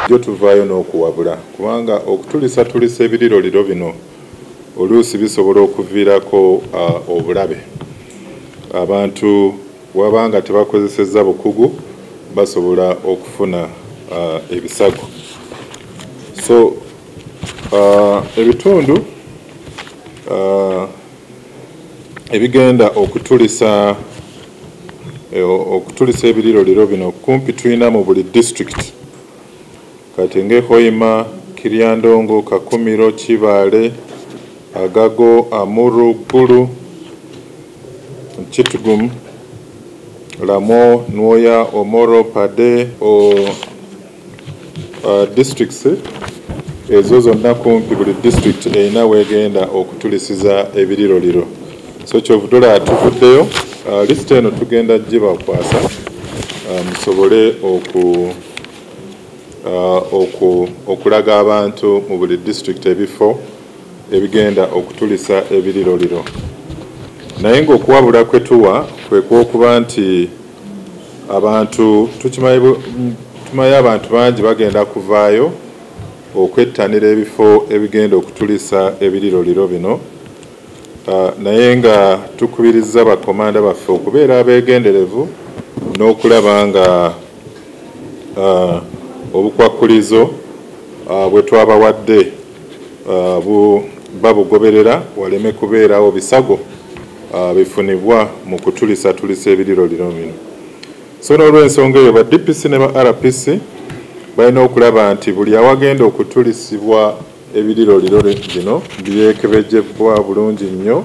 jo tuvaayo n'okuwabula kubanga okutulisa ebiriro bino oluusi bisobola okuviirako obulabe. Abantu wabanga tebakozesezza bukugu basobola okufuna ebisago. So ebitundu ebigenda okutulisa ebiriro bino kumpi tulina mu buli district kati ng'Hoima, Kiryandongo, Kakumiro, Kibaale, Agago, Amuru, Gulu, Kitgum, Lamo, Nwoya, Omoro, Pade districts ezo zonna kumpi buli district erina weegenda okutulisiza ebiriro. So kyovudula tuvuddeyo list eno tugenda gibakwasa musobole okulaga abantu mu buli district ebifo ebigenda okutulisa ebiriro. Naye ng'okuwabula kwe tuwa kwe kw'okuba nti abantu tukimanyi abantu bangi bagenda kuvaayo okwettanira ebifo ebigenda okutulisa ebiriro bino. Naye nga tukubiriza bakomanda baffe okubeera abeegenderevu n'okulaba nga obukwakkulizo bwe twabawadde babugoberera waleme kubeerawo bisago bifunibwa mu kutulisa ebiriro bino. So n'olw'ensonga eyo ba DPC ne ba RPC balina okulaba nti buli awagenda okutulisibwa ebiriro bino byekebejjebwa bulungi nnyo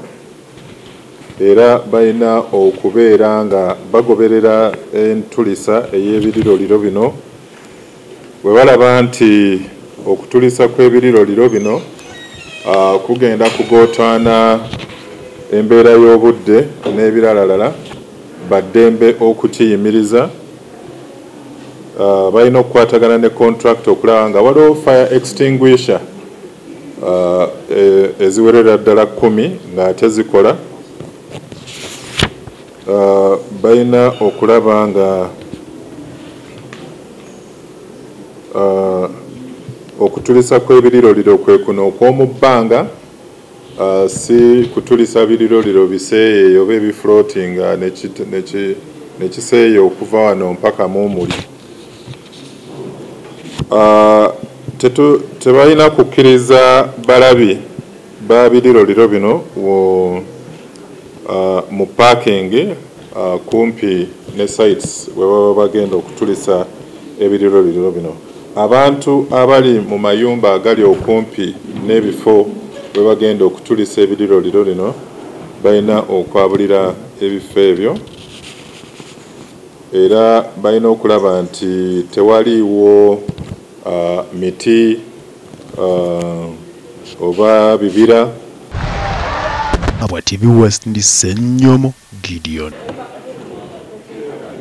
era balina okubeera nga bagoberera entulisa ey'ebiriro bino. Bwe balaba nti okutulisa kw'ebiriro bino kugenda kugootaana embeera y'obudde n'ebiralalala baddembe okukiyimiriza. Balina okukwatagana ne contract okulaba nga waliwo fire extinguisher eziwerera ddala 10 ng'ate zikola. Balina okulaba nga okutulisa kw'ebiriro kwe kuno okw'omu bbanga si kutulisa biriro biseeyeeyo oba ebifloatinga nekiseeyo okuva wano mpaka muumuli. Tebalina kukkiriza balabi ba biriro bino mu parking kumpi ne sites we baba bagenda okutulisa ebiriro bino. Abantu abali mu mayumba agali okumpi n'ebifo we bagenda okutulisa ebiriro bino balina okwabulira ebifo ebyo era balina okulaba nti tewaliiwo miti oba bibira. Abwa TV West ndi Sennyomo Gideon.